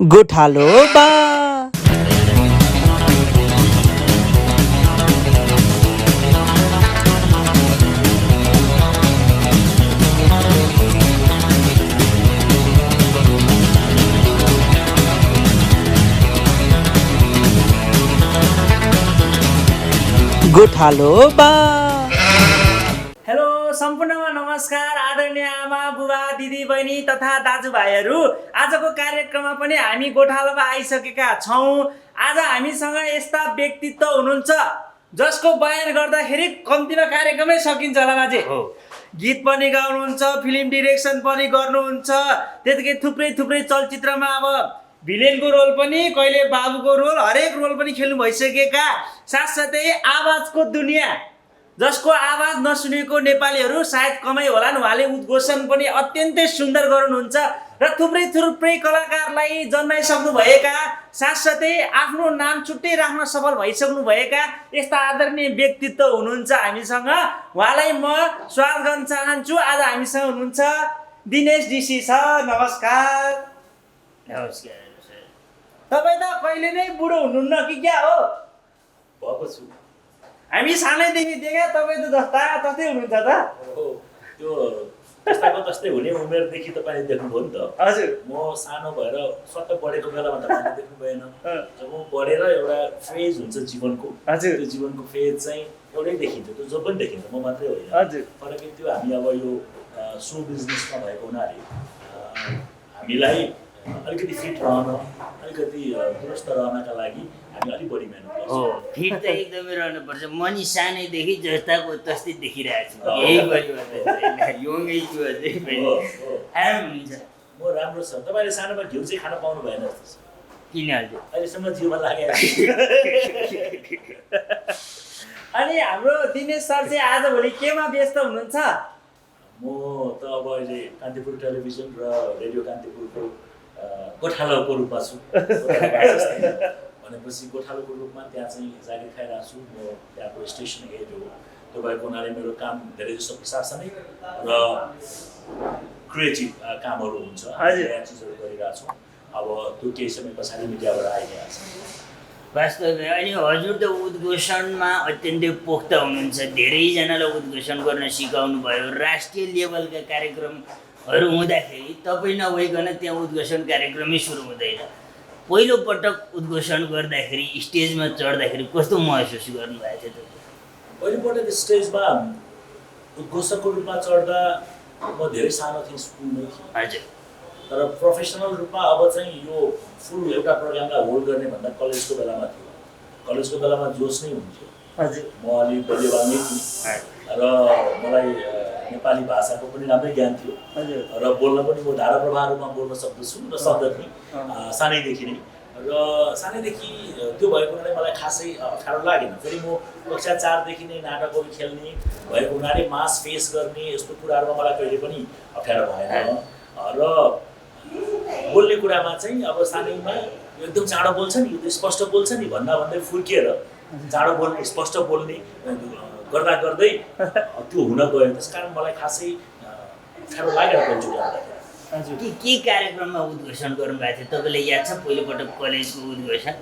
गोठालो बा गोठालो बा। हेलो सम्पूर्णमा नमस्कार आदरणीय आमा बुबा दिदी बहिनी तथा दाजुभाइहरू। आजको कार्यक्रममा पनि हामी गोठालोमा आइसकेका छौँ। आज हामीसँग यस्ता व्यक्तित्व हुनुहुन्छ जसको बयान गर्दाखेरि कम्तीमा कार्यक्रमै सकिन्छ होला बाजे। गीत पनि गाउनुहुन्छ, फिल्म डिरेक्सन पनि गर्नुहुन्छ, त्यतिकै थुप्रै चलचित्रमा अब भिलेनको रोल पनि, कहिले बाबुको रोल, हरेक रोल पनि खेल्नु भइसकेका, साथसाथै आवाजको दुनियाँ जसको आवाज नसुनेको नेपालीहरू सायद कमै होलान्। उहाँले उद्घोषण पनि अत्यन्तै सुन्दर गर्नुहुन्छ र थुप्रै कलाकारलाई जन्माइसक्नु भएका, साथसाथै आफ्नो नाम छुट्टै राख्न सफल भइसक्नु भएका यस्ता आदरणीय व्यक्तित्व हुनुहुन्छ हामीसँग। उहाँलाई म स्वागत गर्न चाहन्छु। आज हामीसँग हुनुहुन्छ दिनेश डिसी सर। नमस्कार। नमस्कार। तपाईँ त कहिले नै बुढो हुनुहुन्न कि क्या हो? भएको छु। हामी सानैदेखि देख्या तपाईँ त तस्तै हुनुहुन्छ त। त्यो त्यस्ताको तस्तै हुने उमेरदेखि तपाईँले देख्नुभयो नि त। हजुर। म सानो भएर सट्ट बढेको बेलामा तपाईँले देख्नु भएन। जब म बढेर एउटा फेज हुन्छ जीवनको, हजुर, त्यो जीवनको फेज चाहिँ एउटै देखिन्छ, त्यो जो पनि देखिन्छ, म मात्रै होइन। हजुर। फरक त्यो हामी अब यो सो बिजनेसमा भएको हुनाले हामीलाई अलिकति फिट रहन, अलिकति दुरुस्त रहनका लागि हामी अलिक बढी मेहनत गर्छौँ। फिट त एकदमै रहनुपर्छ। म नि सानैदेखि जस्ताको तस्तै देखिरहेको छु। यही परिवर्तन यङै छु अझै पनि। आराम हुन्छ। म राम्रो छ। तपाईँले सानोमा घिउ चाहिँ खान पाउनु भएन जस्तो छ। किन हजुर? अहिलेसम्म जिउमा लागेको अनि हाम्रो दिनेश सर चाहिँ आजभोलि केमा व्यस्त हुनुहुन्छ? म त अब अहिले कान्तिपुर टेलिभिजन र रेडियो कान्तिपुरको गोठालोको रूपमा छु। भनेपछि गोठालोको रूपमा त्यहाँ चाहिँ जागिर खाइरहेको छु। म त्यहाँको स्टेसन हेड हो। त्यो भएको हुनाले मेरो काम धेरै जस्तो प्रशासनिक र क्रिएटिभ कामहरू हुन्छ। नयाँ चिजहरू गरिरहेको छौँ। अब त्यो केही समय पछाडि मिडियाबाट आइरहेको छ। वास्तवमा अनि हजुर त उद्घोषणमा अत्यन्तै पोख्त हुनुहुन्छ। धेरैजनालाई उद्घोषण गर्न सिकाउनु भयो। राष्ट्रिय लेभलका कार्यक्रमहरू हुँदाखेरि तपाईँ नभइकन त्यहाँ उद्घोषण कार्यक्रमै सुरु हुँदैन। पहिलोपटक उद्घोषण गर्दाखेरि स्टेजमा चढ्दाखेरि कस्तो महसुस गर्नुभएको थियो तपाईँ? पहिलोपटक स्टेजमा उद्घोषकको रूपमा चढ्दा म धेरै सानो थिएँ, स्कुलमै थिएँ। हजुर। तर प्रोफेसनल रूपमा अब चाहिँ यो फुल एउटा प्रोग्रामलाई होल्ड गर्ने भन्दा कलेजको बेलामा थियो। कलेजको बेलामा जोस नै हुन्थ्यो। हजुर। म अलि बलिवान नै थिएँ र मलाई नेपाली भाषाको पनि राम्रै ज्ञान थियो। हजुर। र बोल्न पनि म धारा प्रवाह रूपमा बोल्न सक्दछु र शब्द पनि सानैदेखि नै। र सानैदेखि त्यो भएको हुनाले मलाई खासै अप्ठ्यारो लागेन। फेरि म कक्षा 4देखि नै नाटकहरू खेल्ने भएको हुनाले मास फेस गर्ने यस्तो कुराहरूमा मलाई कहिले पनि अप्ठ्यारो भएन। र बोल्ने कुरामा चाहिँ अब सानैमा एकदम चाँडो बोल्छ नि, यो स्पष्ट बोल्छ नि भन्दै फुर्किएर चाँडो बोल्ने, स्पष्ट बोल्ने गर्दा गर्दै त्यो हुन गयो। त्यस कारण मलाई खासै अप्ठ्यारो लागेन पहिलोचोटि आउँदाखेरि। हजुर। के कार्यक्रममा उद्घोषण गर्नुभएको थियो तपाईँलाई याद छ? पहिलोपटक कलेजको उद्घोषण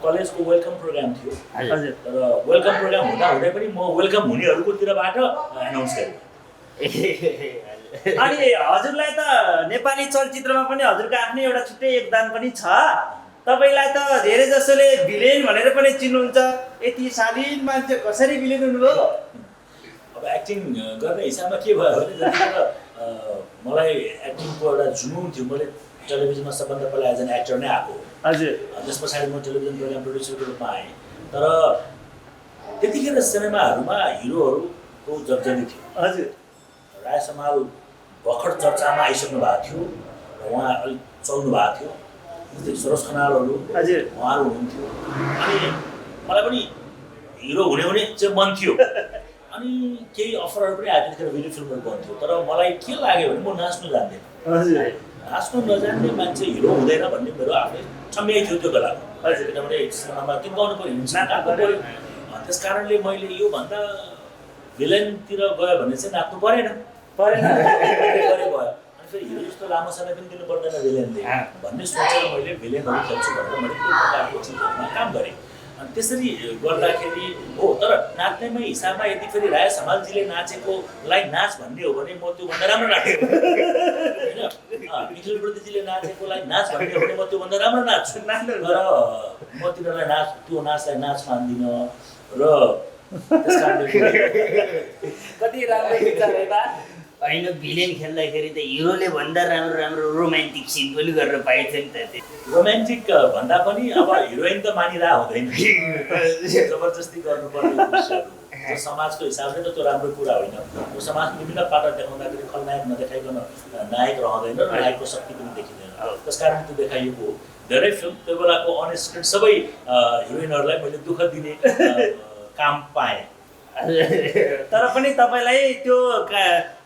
कलेजको वेलकम प्रोग्राम थियो। हजुर। तर वेलकम प्रोग्राम हुँदै पनि म वेलकम हुनेहरूकोतिरबाट एनाउन्स गरेँ। अनि हजुरलाई त नेपाली चलचित्रमा पनि हजुरको आफ्नै एउटा छुट्टै योगदान पनि छ। तपाईँलाई त धेरै जसोले भिलेन भनेर पनि चिन्नुहुन्छ। यति शालीन मान्छे कसरी भिलेन हुनुभयो? अब एक्टिङ गर्ने हिसाबमा के भयो भने जतिखेर मलाई एक्टिङको एउटा जुनुन थियो। मैले टेलिभिजनमा सबभन्दा पहिला एज एन एक्टर नै आएको। हजुर। त्यस पछाडि म टेलिभिजन प्रोग्राम प्रड्युसरको रूपमा आएँ। तर त्यतिखेर सिनेमाहरूमा हिरोहरूको जर्जरी थियो। हजुर। राय समाल भर्खर चर्चामा आइसक्नु भएको थियो र उहाँ अलिक चल्नु भएको थियो। जस्तै सरोज खनालहरू, हजुर, उहाँहरू हुनुहुन्थ्यो। अनि मलाई पनि हिरो हुने चाहिँ मन थियो। अनि केही अफरहरू पनि आयो। त्यतिखेर भिडियो फिल्महरू बन्थ्यो। तर मलाई के लाग्यो भने म नाच्नु जान्थेँ। हजुर। नाच्नु नजान्ने मान्छे हिरो हुँदैन भन्ने मेरो आफ्नै ठम्याइ थियो त्यो बेलामा। हजुर। किनभने सिनेमामा त्यो गाउनु पऱ्यो, नाच्नु पऱ्यो। त्यस कारणले मैले योभन्दा भिलेनतिर गयो भने चाहिँ नाच्नु परेन। भयो। फेरि हिरो जस्तो लामो समय पनि दिनु पर्दैन भिलेनले भन्ने सोचेर मैले भिलेनहरू खेल्छु भनेर मैले त्यो प्रकारको चिजहरूमा काम गरेँ। अनि त्यसरी गर्दाखेरि हो, तर नाच्नेमै हिसाबमा यदि फेरि राय समालजीले नाचेकोलाई नाच भन्ने हो भने म त्योभन्दा राम्रो नाच्छु होइन। निखिल प्रदिजीले नाचेकोलाई नाच भन्ने हो भने म त्योभन्दा राम्रो नाच्छु। तर म तिनीहरूलाई त्यो नाचलाई नाच मान्दिनँ र त्यस कारणले कति राम्रो विचार है बा। होइन, भिलेन खेल्दाखेरि त हिरोले भन्दा राम्रो राम्रो रोमान्टिक सिन पनि गरेर पाइन्छ नि त। रोमान्टिक भन्दा पनि अब हिरोइन त मानिरह हुँदैन, जबरजस्ती गर्नुपर्ने दृश्यहरू त्यो समाजको हिसाबले त त्यो राम्रो कुरा होइन। त्यो समाज विभिन्न पात्र देखाउँदाखेरि खलनायक नदेखाइकन नायक रहँदैन र नायकको शक्ति पनि देखिँदैन। त्यस कारण त्यो देखाइएको हो। धेरै फिल्म त्यो बेलाको अनस्क्रिन सबै हिरोइनहरूलाई मैले दुःख दिने काम पाएँ। तर पनि तपाईँलाई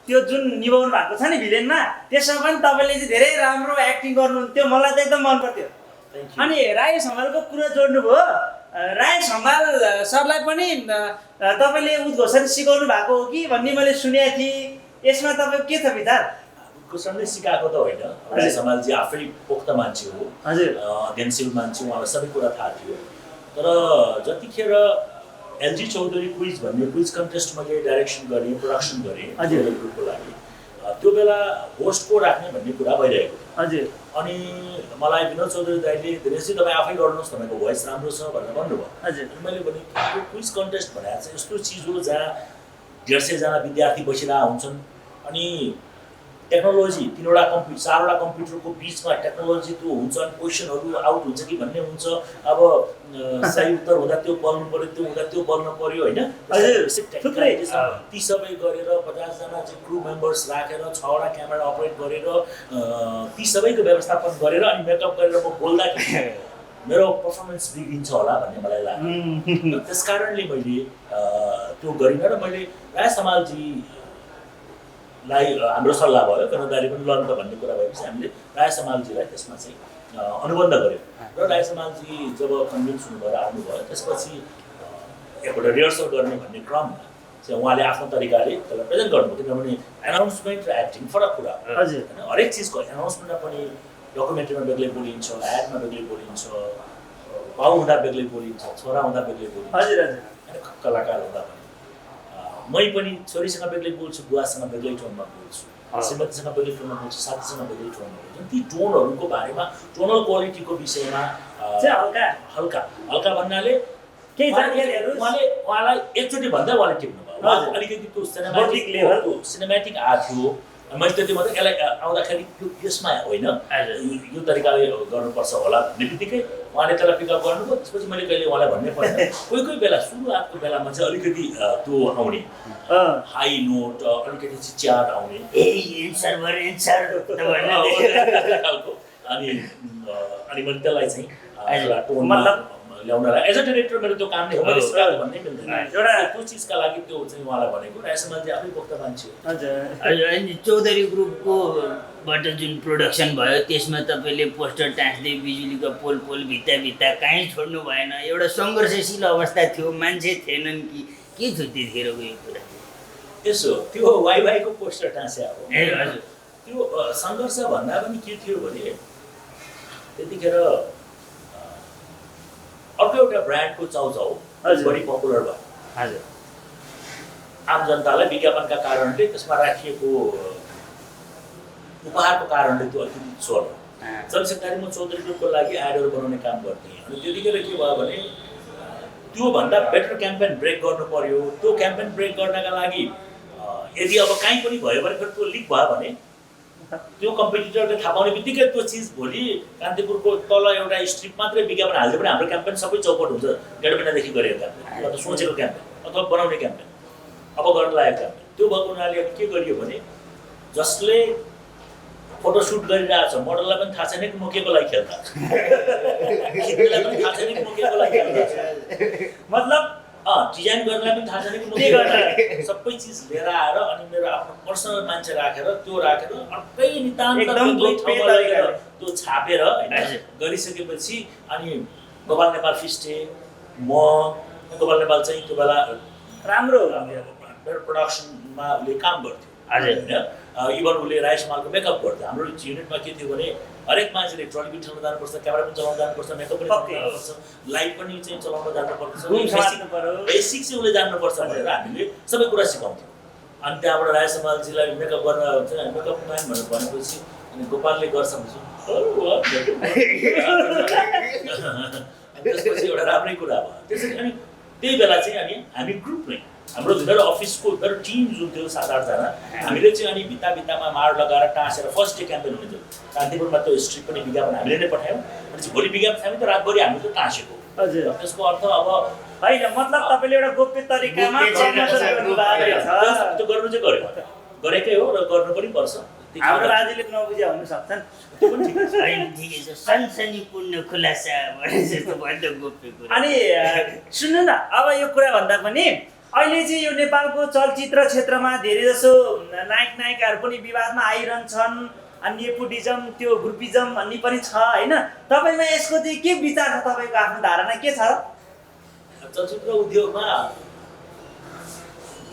त्यो जुन निभाउनु भएको छ नि भिलेनमा, त्यसमा पनि तपाईँले चाहिँ धेरै राम्रो एक्टिङ गर्नुहुन्थ्यो, मलाई त एकदम मन पर्थ्यो। अनि राय सम्भालको कुरा जोड्नुभयो। राय सम्भाल सरलाई पनि तपाईँले उद्घोषण सिकाउनु भएको हो कि भन्ने मैले सुनेको थिएँ। यसमा तपाईँको के छ विचार? उद्घोषणले सिकाएको त होइन, राय सम्भालजी आफै पोख्त मान्छे हो, अध्ययनशील मान्छे, उहाँलाई सबै कुरा थाहा थियो। तर जतिखेर एलजी चौधरी क्विज भन्ने क्विज कन्टेस्ट मैले डाइरेक्सन गरेँ, प्रोडक्सन गरेँ ग्रुपको लागि, त्यो बेला होस्टको राख्ने भन्ने कुरा भइरहेको थियो। अनि मलाई विनोद चौधरी दाइले दिनेशजी तपाईँ आफै गर्नुहोस्, तपाईँको भोइस राम्रो छ भनेर भन्नुभयो। अनि मैले भने यो क्विज कन्टेस्ट भनेर चाहिँ यस्तो चिज हो जहाँ 150 जना विद्यार्थी बसिरहेका हुन्छन् अनि टेक्नोलोजी 4वटा कम्प्युटरको बिचमा टेक्नोलोजी त्यो हुन्छ अनि क्वेसनहरू आउट हुन्छ कि भन्ने हुन्छ। अब सही उत्तर हुँदा त्यो बोल्नु पर्यो, त्यो हुँदा त्यो बोल्नु पर्यो होइन। ती सबै गरेर 50 जना चाहिँ क्रू मेम्बर्स राखेर 6वटा क्यामेरा अपरेट गरेर ती सबैको व्यवस्थापन गरेर अनि मेकअप गरेर म बोल्दाखेरि मेरो पर्फर्मेन्स बिग्रिन्छ होला भन्ने मलाई लाग्यो। त्यस कारणले मैले त्यो गरिनँ र मैले राय समालजी हाम्रो सल्लाह भयो, विनोद दाइले पनि लन त भन्ने कुरा भएपछि हामीले राय समालजीलाई त्यसमा चाहिँ अनुबन्ध गऱ्यौँ। र राय समालजी जब कन्भिन्स हुनुभएर आउनुभयो त्यसपछि एकपल्ट रिहर्सल गर्ने भन्ने क्रममा चाहिँ उहाँले आफ्नो तरिकाले त्यसलाई प्रेजेन्ट गर्नुभयो। किनभने एनाउन्समेन्ट र एक्टिङ फरक कुरा हो होइन। हरेक चिजको एनाउन्समेन्टमा पनि डकुमेन्ट्रीमा बेग्लै बोलिन्छ, एडमा बेग्लै बोलिन्छ, बाउ हुँदा बेग्लै बोलिन्छ, छोरा हुँदा बेग्लै बोलिन्छ, कलाकार हुँदा पनि। मै पनि छोरीसँग बेग्लै बोल्छु, बुवासँग बेग्लै टोनमा बोल्छु, श्रीमतीसँग बेग्लै टोनमा बोल्छु, साथीसँग बेग्लै टोनमा बोल्छु। ती टोनहरूको बारेमा, टोनल क्वालिटीको विषयमा हल्का भन्नाले केही जानकारीहरू उहाँलाई एकचोटि भन्दा उहाँले टिप्नुभयो। उहाँको अलिकति त्यो सिनेमेटिक आएको थियो। मैले त्यति मात्रै यसलाई आउँदाखेरि यसमा होइन यो तरिकाले गर्नुपर्छ होला भन्ने बित्तिकै उहाँले त्यसलाई पिकअप गर्नुभयो। त्यसपछि मैले कहिले उहाँलाई भन्नै पर्दैन। कोही बेला सुरुवातको बेलामा चाहिँ अलिकति त्यो आउने हाई नोट, अलिकति चिच्याट आउने अनि मैले त्यसलाई चाहिँ टोनमा ल्याउनलाई एज अ डिरेक्टर मेरो त्यो काम नै हो, मैले सिकाएको भन्नै मिल्दैन। एउटा त्यो चिजका लागि त्यो चाहिँ उहाँलाई भनेको रायसम्म चाहिँ आफै पोख्त मान्छे हो। अनि चौधरी ग्रुपकोबाट जुन प्रोडक्सन भयो त्यसमा तपाईँले पोस्टर टाँस्दै बिजुलीको पोल भित्ता कहीँ छोड्नु भएन। एउटा सङ्घर्षशील अवस्था थियो, मान्छे थिएनन् कि के थियो त्यतिखेरको यो कुरा? त्यसो त्यो वाइवाईको पोस्टर टाँस्या हो। हजुर, त्यो सङ्घर्ष भन्दा पनि के थियो भने त्यतिखेर अर्को एउटा ब्रान्डको चाउचाउ बढी पपुलर भयो। हजुर, आम जनतालाई विज्ञापनका कारणले त्यसमा राखिएको उपहारको कारणले त्यो अलिकति छोड्यो। चलचित्रकारी म चौधरी ग्रुपको लागि एडहरू बनाउने काम गर्थेँ। अनि त्यतिखेर के भयो भने त्योभन्दा बेटर क्याम्पेन ब्रेक गर्नु पर्यो। त्यो क्याम्पेन ब्रेक गर्नका लागि यदि अब कहीँ पनि भयो भने फेरि त्यो लिक भयो भने त्यो कम्पिटिटरले थाहा पाउने बित्तिकै त्यो चिज भोलि कान्तिपुरको तल एउटा स्ट्रिप मात्रै विज्ञापन हाल्दै पनि हाम्रो क्याम्पेन सबै चौपट हुन्छ। 1.5 महिनादेखि गरेको क्याम्पेन अथवा सोचेको क्याम्पेन अथवा बनाउने क्याम्पेन अब गर्न लागेको क्याम्पेन। त्यो भएको हुनाले अब के गरियो भने जसले फोटोसुट गरिरहेको छ मोडललाई पनि थाहा छैन कि म के को लागि खेल्दा खिच्नेलाई पनि थाहा छैन कि म के को लागि खेल्दा मतलब डिजाइन गर्नलाई पनि थाहा छैन कि म के गर्न सबै चिज लिएर आएर अनि मेरो आफ्नो पर्सनल मान्छे राखेर त्यो राखेर अर्कै नितान्त त्यो छापेर होइन गरिसकेपछि अनि गोपाल नेपाल फिस्टे म गोपाल नेपाल चाहिँ त्यो बेला राम्रो मेरो प्रोडक्सनमा उसले काम गर्थ्यो होइन। इभन उसले राई समालको मेकअप गर्थ्यो। हाम्रो युनिटमा के थियो भने हरेक मान्छेले ट्रली पनि चलाउन जानुपर्छ, क्यामेरा पनि चलाउन जानुपर्छ, मेकअप पनि चलाउन जानुपर्छ, लाइट पनि चाहिँ चलाउन जानुपर्छ, बेसिक चाहिँ उसले जान्नुपर्छ भनेर हामीले सबै कुरा सिकाउँथ्यौँ। अनि त्यहाँबाट राई समालजीलाई मेकअप गर्न हुन्छ मेकअप म्यान भनेर भनेपछि अनि गोपालले गर्छ भनेपछि त्यसपछि एउटा राम्रै कुरा भयो। त्यसरी अनि त्यही बेला चाहिँ अनि हामी ग्रुप नै हाम्रो मेरो अफिसको मेरो टिम जुन थियो 7-8 जना हामीले चाहिँ अनि भित्तामा माड लगाएर टाँसेर फर्स्ट डे क्याम्पेन हुने थियो कान्तिपुरमा। त्यो स्ट्रिट पनि विज्ञापन हामीले नै पठायौँ। अनि भोलि विज्ञापन हामी त रातभरि हामी त टाँसेको। हजुर त्यसको अर्थ अब होइन मतलब तपाईँले एउटा गोप्य तरिकामा त्यो गर्नु चाहिँ गरेकै हो र गर्नु पनि पर्छ। हाम्रो राजुले नबुझ्या हुन सक्छन्। त्यो पनि ठिकै छ। ठिकै छ, सनसनीपूर्ण खुलासा भने जस्तो भयो त गोप्य कुरा। अनि सुन्नु न, अब यो कुरा भन्दा पनि अहिले चाहिँ यो नेपालको चलचित्र क्षेत्रमा धेरै जसो नायक नायिकाहरू पनि विवादमा आइरहन्छन्। अनि नेपोटिजम त्यो ग्रुपिजम भन्ने पनि छ होइन। तपाईँमा यसको चाहिँ के विचार छ? तपाईँको आफ्नो धारणा के छ? चलचित्र उद्योगमा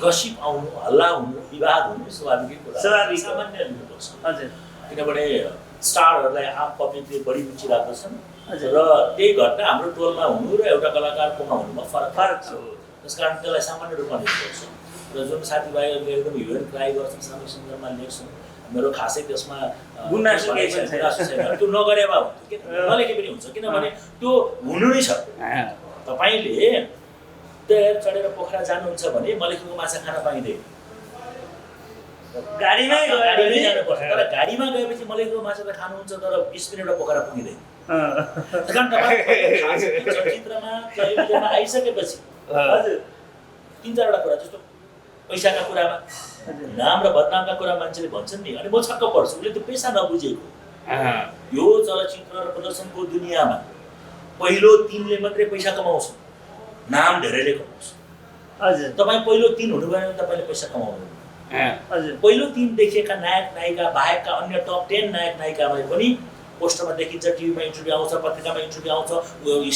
गसिप आउनु, हल्ला हुनु, विवाद हुनु स्वाभाविकै कुरा, स्वाभाविक सामान्य लिनुपर्छ। हजुर किनभने स्टारहरूलाई आम पब्लिकले बढी रुचि राख्दछन् हजुर। र त्यही घटना हाम्रो टोलमा हुनु र एउटा कलाकारकोमा हुनुमा फरक छ। त्यस कारण त्यसलाई सामान्य रूपमा लिनुपर्छ। र जुन साथीभाइहरूले एकदम ह्यु एन्ड क्राई गर्छन्, सामूहिक सन्दर्भमा लेख्छन्, मेरो खासै त्यसमा गुनासो छैन। त्यो नगरे भए हुन्थ्यो, नलेखे पनि हुन्छ। किनभने त्यो हुनु नै छ। तपाईँले तयार चढेर पोखरा जानुहुन्छ भने मलेखीको माछा खान पाइँदैन, गाडीमै जानुपर्छ। तर गाडीमा गएपछि मलेखीको माछा त खानुहुन्छ, तर 20 मिनटमा पोखरा पुगिँदैन। त्यस कारण चलचित्रमा टेलिभिजनमा आइसकेपछि हजुर 3-4वटा कुरा जस्तो पैसाका कुरामा नाम र बदनामका कुरा मान्छेले भन्छन् नि। अनि म छक्क पर्छु, उसले त्यो पैसा नबुझेको। यो चलचित्र र प्रदर्शनको दुनियाँमा पहिलो 3ले मात्रै पैसा कमाउँछ, नाम धेरैले कमाउँछ। हजुर तपाईँ पहिलो 3 हुनुभयो भने तपाईँले पैसा कमाउनु। हजुर पहिलो 3 देखिएका नायक नायिका बाहेकका अन्य टप 10 नायक नायिकालाई पनि पोस्टरमा देखिन्छ, टिभीमा इन्टरभ्यू आउँछ, पत्रिकामा इन्टरभ्यू आउँछ,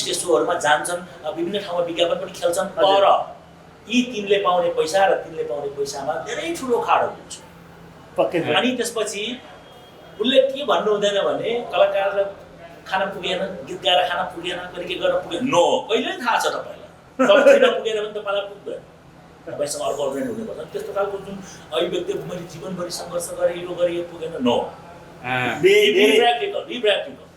स्टेज सोहरूमा जान्छन्, विभिन्न ठाउँमा विज्ञापन पनि खेल्छन्। तर यी 3ले पाउने पैसा र 3ले पाउने पैसामा धेरै ठुलो खाडो हुन्छ। अनि त्यसपछि उसले के भन्नु हुँदैन भने कलाकारलाई खान पुगेन, गीत गाएर खान पुगेन, कहिले के गर्न पुगेन। नो, कहिले थाहा छ तपाईँलाई। तपाईँ पुगेन भने तपाईँलाई पुग्दैन, तपाईँसँग अर्को अर्गेनाइज हुनुपर्छ। त्यस्तो खालको जुन अभिव्यक्ति मैले जीवनभरि सङ्घर्ष गरेँ, यो गरेँ, यो पुगेन, नो।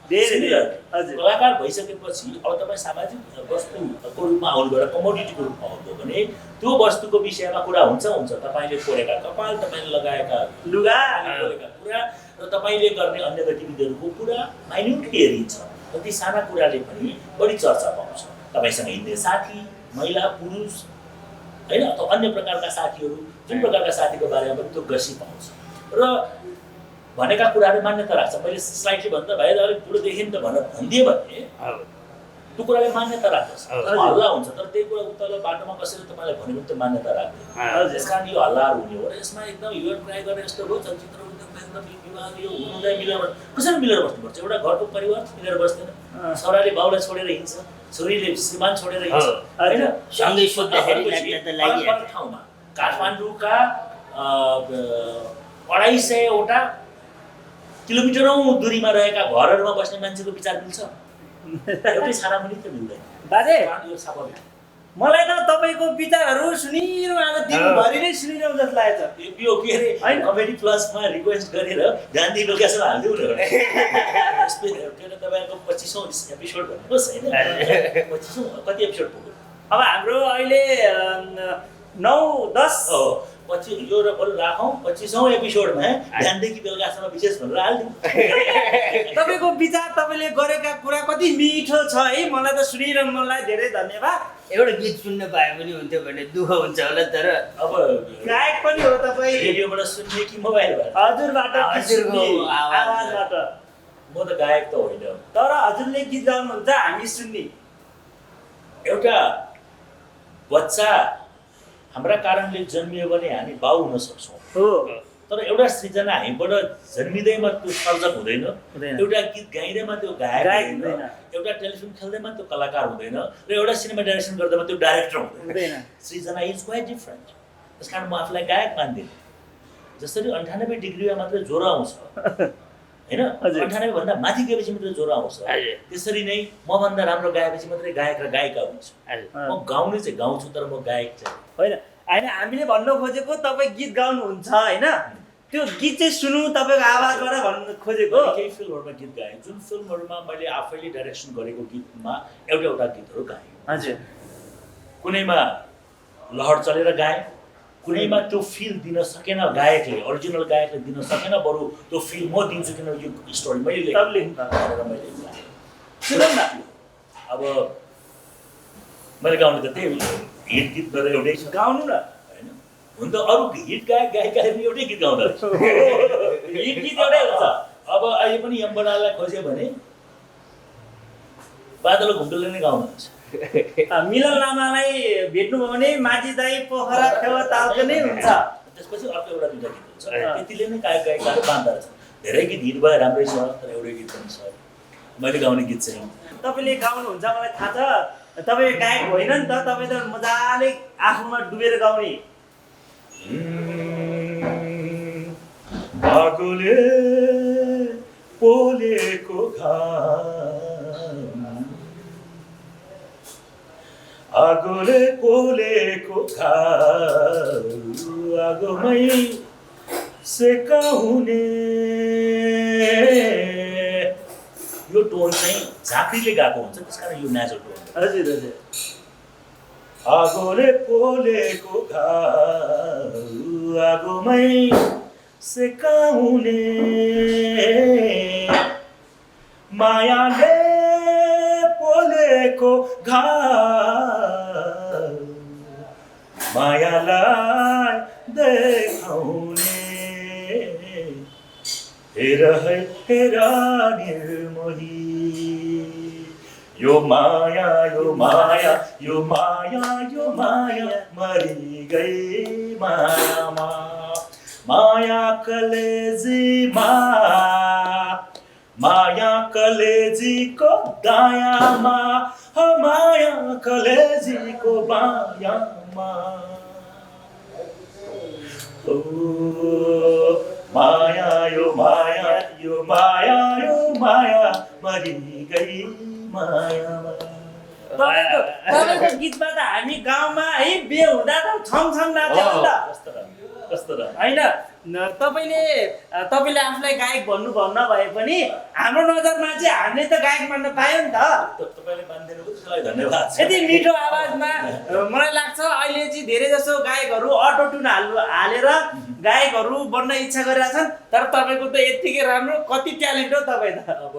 कलाकार भइसकेपछि अब तपाईँ सामाजिक वस्तुको रूपमा आउनुभयो, कमोडिटीको रूपमा आउनुभयो भने त्यो वस्तुको विषयमा कुरा हुन्छ। तपाईँले फोडेका कपाल, तपाईँले लगाएका लुगा, कुरा र तपाईँले गर्ने अन्य गतिविधिहरूको कुरा माइन्युटली हेरिन्छ। र ती साना कुराले पनि बढी चर्चा पाउँछ। तपाईँसँग हिँड्ने साथी, महिला, पुरुष होइन, अथवा अन्य प्रकारका साथीहरू, जुन प्रकारका साथीको बारेमा पनि त्यो गसिप आउँछ र भनेका कुराहरू मान्यता राख्छ। मैले स्लाइडली भन्दा भाइ अलिक ठुलो देखियो नि त भनेर भनिदिएँ भने त्यो कुराले मान्यता राख्दछ, हल्ला हुन्छ। तर त्यही कुरा उता बाटोमा कसैले तपाईँलाई भन्यो भने त्यो मान्यता राख्दैन। त्यस कारण यो हल्लाहरू हुने हो र यसमा एकदम ह्यु एन्ड क्राई गरेर यस्तो भयो चलचित्र उद्योगमा एकदम विवाद यो हुँदै मिलेर कसरी मिलेर बस्नुपर्छ? एउटा घरको परिवार मिलेर बस्दैन। छोराले बाउलाई छोडेर हिँड्छ, छोरीले श्रीमान छोडेर हिँड्छ होइन। सँगै सुत्दाखेरि ठाउँमा काठमाडौँका 250वटा किलोमिटरौँ दूरीमा रहेका घरहरूमा बस्ने मान्छेको विचार मिल्छ? एउटै छानामुनि त मिल्दैन। बाजे यो स्वाभाविक। मलाई त तपाईँको विचारहरू सुनिरहनु आज दिनभरि नै सुनिरहनु जस्तो लागेको छ। यो के अरे कमेडी प्लसमा रिक्वेस्ट गरेर गान्धी लोकेसन हालिदिउँ न। तपाईँको 25औँ एपिसोड भन्नुहोस् होइन, 25औँ कति एपिसोड पुग्यो? अब हाम्रो अहिले 9-10 हो 25 यो र बरु राखौँ 25औँ एपिसोडमा बिहानदेखि बेलुकासम्म विशेष भनेर हालिदिउँ। तपाईँको विचार, तपाईँले गरेका कुरा कति मिठो छ है। मलाई त सुनिरहनु मनलाई धेरै धन्यवाद। एउटा गीत सुन्न पाए पनि हुन्थ्यो भने दुःख हुन्छ होला। तर अब गायक पनि हो तपाईँ? रेडियोबाट सुन्ने कि मोबाइलबाट? हजुरबाट हजुरको आवाजबाट। म त गायक त होइन, तर हजुरले गीत गाउनुहुन्छ, हामी सुन्ने। एउटा बच्चा हाम्रा कारणले जन्मियो भने हामी बाउ हुन सक्छौँ हो, तर एउटा सृजना हामीबाट जन्मिँदैमा त्यो सर्जक हुँदैन, एउटा गीत गाइँदैमा त्यो गायक हुँदैन, एउटा टेलिभिजन खेल्दैमा त्यो कलाकार हुँदैन, र एउटा सिनेमा डाइरेक्सन गर्दैमा त्यो डाइरेक्टर हुँदैन। सृजना इज क्वाइट डिफरेन्ट। त्यस कारण म आफूलाई गायक मान्दिनँ। जसरी 98 डिग्रीमा मात्रै ज्वरो आउँछ होइन, हजुर। 98 भन्दा माथि गएपछि मात्रै ज्वरो आउँछ, हजुर। त्यसरी नै मभन्दा राम्रो गाएपछि मात्रै गायक र गायिका हुन्छ। हजुर। म गाउने चाहिँ गाउँछु, तर म गायक चाहिँ होइन होइन, हामीले भन्न खोजेको तपाईँ गीत गाउनुहुन्छ होइन, त्यो गीत चाहिँ सुनौँ तपाईँको आवाजबाट भन्न खोजेको। मैले केही फिल्महरूमा गीत गाएँ, जुन फिल्महरूमा मैले आफैले डाइरेक्सन गरेको गीतमा एउटा गीतहरू गाएँ। हजुर कुनैमा लहर चलेर गाएँ, कुनैमा त्यो फिल दिन सकेन गायकले, ओरिजिनल गायकले दिन सकेन, बरु त्यो फिल म दिन्छु किन यो स्टोरी मैले तपाईँले भनेर मैले गाएँ। सुनौँ न। अब मैले गाउने त त्यही हिट गीत गरेर एउटै छ गाउनु न। होइन, हुन त अरू हिट गायक गायिकाले पनि एउटै गीत गाउँदो रहेछ, हिट गीत एउटै हुन्छ। अब अहिले पनि यमबनालाई खोज्यो भने बादल घुम्टोले नै गाउनुहुन्छ। मिलन लामालाई भेट्नुभयो भने माझी दाई पोखरा फेवा तालको नै हुन्छ। त्यसपछि अर्को एउटा दुईवटा गीत हुन्छ, त्यतिले नै गायक गायिकाहरू बाँध्दो रहेछ। धेरै गीत हिट भयो, राम्रै छ, तर एउटै गीत पनि छ। मैले गाउने गीत चाहिँ तपाईँले गाउनुहुन्छ मलाई थाहा छ, तपाईँ गायक होइन नि त, तपाईँ त मजाले आफूमा डुबेर गाउने। आगोले पोलेको घाम, आगोले पोलेको घाम, आगोमै सेकाउने। यो टोन चाहिँ झाँक्रीले गाएको हुन्छ, त्यस कारण यो नेचुरल टोन। हजुर हजुर। आगोले पोलेको घाउ, आगोमै सेकाउने, मायाले पोलेको घाउ, मायालाई देखाउने। हेर है हेर निर्मोही, यो माया यो माया यो माया यो माया, मरी गई मायामा, माया कलेजीमा, माया कलेजीको दायामा, माया कलेजीको बायामा। ओ माया यो माया यो माया यो माया, मरी गई मायामा। तपाईँको गीतमा त हामी गाउँमा है बिहे हुँदा त छम छम नाच्थ्यौँ नि त। कस्तो र होइन तपाईँले आफूलाई गायक भन्नु भए पनि हाम्रो नजरमा चाहिँ हामीले त गायक मान्न पायौँ नि त। तपाईँले मानिदिनुको त्यसलाई धन्यवाद छ। यति मिठो आवाजमा मलाई लाग्छ अहिले चाहिँ धेरै जसो गायकहरू अटो ट्युन हालेर गायकहरू बन्न इच्छा गरिरहेछन्, तर तपाईँको त यत्तिकै राम्रो, कति ट्यालेन्ट हो तपाईँ त। अब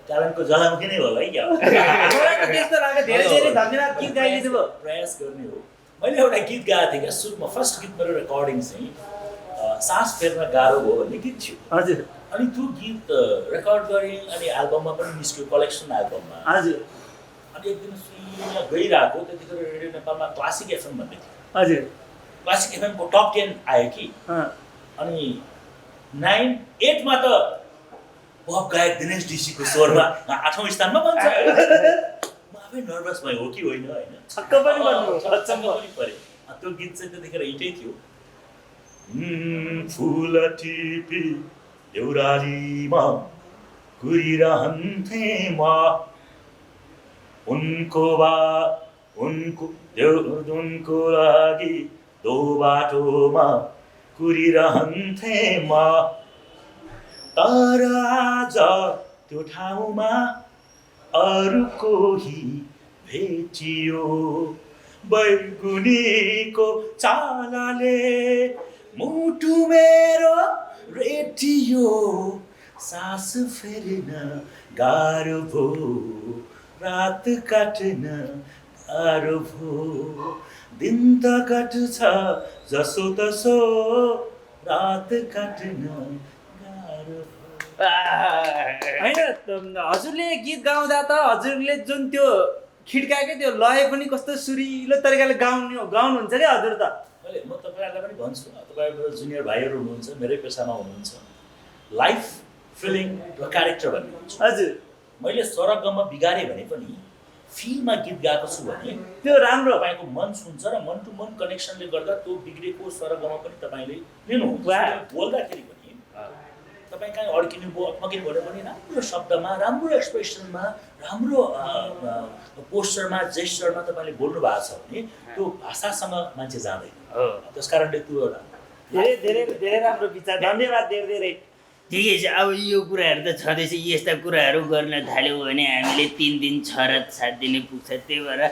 ट्यालेन्टको जलामुखी नै होला है क्या। मलाई त त्यस्तो लाग्यो। धेरै धेरै धन्यवाद गीत गाइदिनु भयो। प्रयास गर्ने हो। मैले एउटा गीत गाएको थिएँ क्या सुरुमा, फर्स्ट गीत मेरो रेकर्डिङ चाहिँ सास फेर्न गाह्रो भयो भन्ने गीत थियो। हजुर अनि त्यो गीत रेकर्ड गरेँ, अनि एल्बममा पनि निस्क्यो, कलेक्सन एल्बममा। हजुर अनि एक दिन सुनिया गइरहेको, त्यतिखेर रेडियो नेपालमा क्लासिक एफएम भन्ने थियो। हजुर क्लासिक एफएमको टप 10 आयो कि। अनि 9-8 मा त पप गायक दिनेश ढिसीको स्वरमा 8औं स्थानमा बन्छ। म आफै नर्भस भएँ, हो कि होइन होइन, छक्क पनि बन्नु छक्क पनि परे। त्यो गीत चाहिँ त्यतिखेर हिटै थियो। फुल टिपी देउरालीमा घुरिरहन्थे म, उनको लागि दो बाटोमा कुरिरहन्थे म, तर आज त्यो ठाउँमा अरू कोही भेटियो, बैगुनीको चालाले मुटु मेरो रेटियो, सास फेर्न गाह्रो भो, रात काट्न गाह्रो भो, दिन त कट्छ जसो तसो, रात काट्न गाह्रो भो। होइन हजुरले गीत गाउँदा त हजुरले जुन त्यो खिड्काकै त्यो लय पनि कस्तो सुरिलो तरिकाले गाउनुहुन्छ क्या हजुर त। म तपाईँहरूलाई पनि भन्छु, तपाईँहरू जुनियर भाइहरू हुनुहुन्छ, मेरै पेसामा हुनुहुन्छ, लाइफ फिलिङ र क्यारेक्टर भन्ने हुन्छ। हजुर मैले सरगममा बिगारेँ भने पनि फिलमा गीत गाएको छु भने त्यो राम्रो तपाईँको मन सुन्छ र मन टु मन कनेक्सनले गर्दा त्यो बिग्रेको स्वरगमा पनि तपाईँले लिनुहुन्छ वाह। बोल्दाखेरि पनि तपाईँ कहीँ अड्किनु भयो अड्किनु भयो भने राम्रो शब्दमा राम्रो एक्सप्रेसनमा राम्रो पोस्चरमा जेस्चरमा तपाईँले बोल्नु भएको छ भने त्यो भाषासँग मान्छे जाँदैन हो त्यस कारणले त्यो एउटा धेरै धेरै धेरै राम्रो विचार धन्यवाद धेरै धेरै ठिकै छ। अब यो कुराहरू त छँदैछ, यस्ता कुराहरू गर्न थाल्यो भने हामीले 3 दिन 6 रात 7 दिनै पुग्छ। त्यही भएर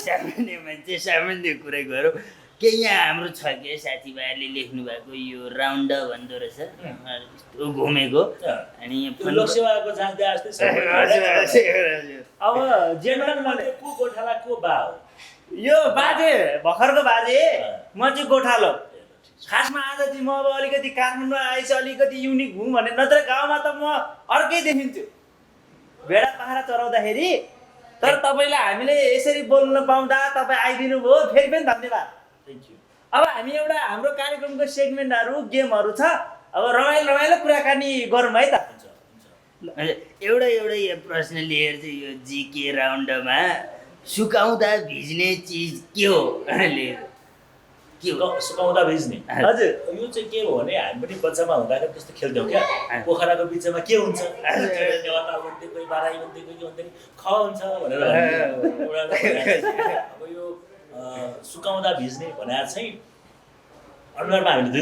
सामान्य मान्छे सामान्य कुरा गरौँ। के यहाँ हाम्रो छ के साथीभाइहरूले लेख्नु भएको यो राउन्ड भन्दो रहेछ यस्तो घुमेको अनि त्यो लोकसेवाको जाँच दिए जस्तै छ। अब जेनरल मैले को गोठाला को बा हो यो बाजे भर्खरको बाजे म चाहिँ गोठालो खासमा आज चाहिँ म अब अलिकति काठमाडौँ आएछ अलिकति युनिक हुँ भने नत्र गाउँमा त म अर्कै देखिन्छु भेडा पाखरा चराउँदाखेरि। तर तपाईँलाई हामीले यसरी बोल्न पाउँदा तपाईँ आइदिनु भयो फेरि पनि धन्यवाद। Thank you. अब हामी एउटा हाम्रो कार्यक्रमको सेगमेन्टहरू गेमहरू छ, अब रमाइलो रमाइलो कुराकानी गरौँ है त। एउटा यो प्रश्न लिएर चाहिँ यो जिके राउन्डमा सुकाउँदा भिज्ने चिज के हो लिएर सुकाउँदा भिज्ने हजुर यो चाहिँ के हो भने हामी पनि बच्चामा हुँदाखेरि त्यस्तो खेल्थ्यौँ क्या पोखराको बिचमा के हुन्छ देवता भन्थे कोही बाराई भन्थे कोही के भन्थे ख हुन्छ भनेर अब यो सुकाउँदा भिज्ने भनेर चाहिँ अनुहारमा हामीले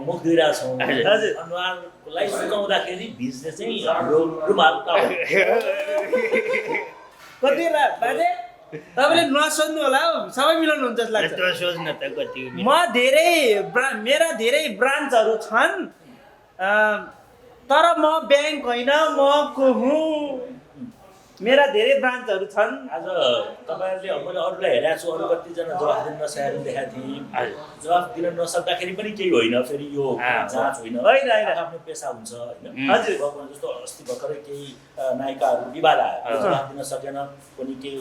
मुख धुइरहेको छौँ अनुहारलाई सुकाउँदाखेरि भिज्ने चाहिँ हाम्रो रुमाल कति बाजे तपाईँले नसोध्नु होला हौ, सबै मिलाउनुहुन्छ जस्तो लाग्छ। त्यो सोच्न त कति म धेरै मेरा धेरै ब्रान्चहरू छन्, तर म ब्याङ्क होइन, म को हुँ। मेरा धेरै ब्रान्चहरू छन्। आज तपाईँहरूले मैले अरूलाई हेरेको छु, अरू कतिजना जवाफ दिन नसकेर देखाएको थिएँ। जवाफ दिन नसक्दाखेरि पनि केही होइन, फेरि यो जाँच होइन, आफ्नो पेसा हुन्छ होइन। हजुर जस्तो अस्ति भर्खरै केही नायिकाहरू विवाद आयो, जवाफ दिन सकेन, पनि केही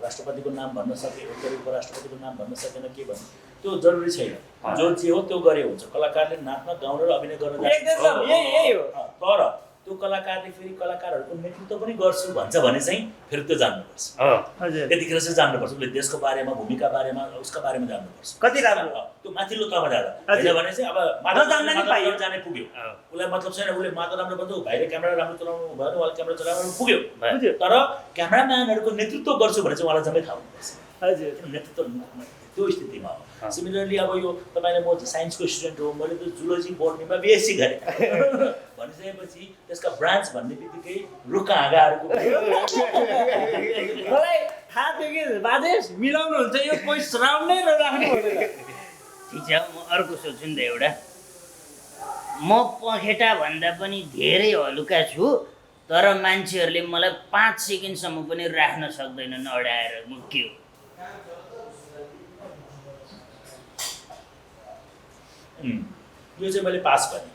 राष्ट्रपतिको नाम भन्न सके, उपराष्ट्रपतिको नाम भन्न सकेन, के भन्नु त्यो जरुरी छैन। जो जे हो त्यो गरे हुन्छ। कलाकारले नाच्न गाउन र अभिनय गर्न तर त्यो कलाकारले फेरि कलाकारहरूको नेतृत्व पनि गर्छु भन्छ भने चाहिँ फेरि त्यो जान्नुपर्छ। त्यतिखेर चाहिँ जान्नुपर्छ, उसले देशको बारेमा भूमिका बारेमा उसका बारेमा जान्नुपर्छ। कति राम्रो त्यो माथिल्लो तहमा जाँदा होइन भने चाहिँ अब माधव जाने पुग्यो, उसलाई मतलब छैन, उसले माधव राम्रो बन्छ, भाइले क्यामेरा राम्रो चलाउनु भयो, उहाँले क्यामेरा चलाउनु पुग्यो, तर क्यामेराम्यानहरूको नेतृत्व गर्छु भने चाहिँ उहाँलाई जम्मै थाहा हुनुपर्छ। हजुर नेतृत्व त्यो स्थितिमा हो। सिमिलरली अब यो तपाईँले म साइन्सको स्टुडेन्ट हो, मैले त जुलोजी बोटनीमा बिएससी गरेँ भनिसकेपछि त्यसका ब्रान्च भन्ने बित्तिकै रुखका हाँगाहरूको मलाई थाहा थियो कि बाजे मिलाउनुहुन्छ यो पोइन्ट राउन्ड नै राख्नु पर्दैन। ठिक छ, म अर्को सोध्छु नि त एउटा। म पखेटा भन्दा पनि धेरै हलुका छु, तर मान्छेहरूले मलाई 5 सेकेन्डसम्म पनि राख्न सक्दैनन् अडाएर। म के हो? यो चाहिँ मैले पास गरेँ।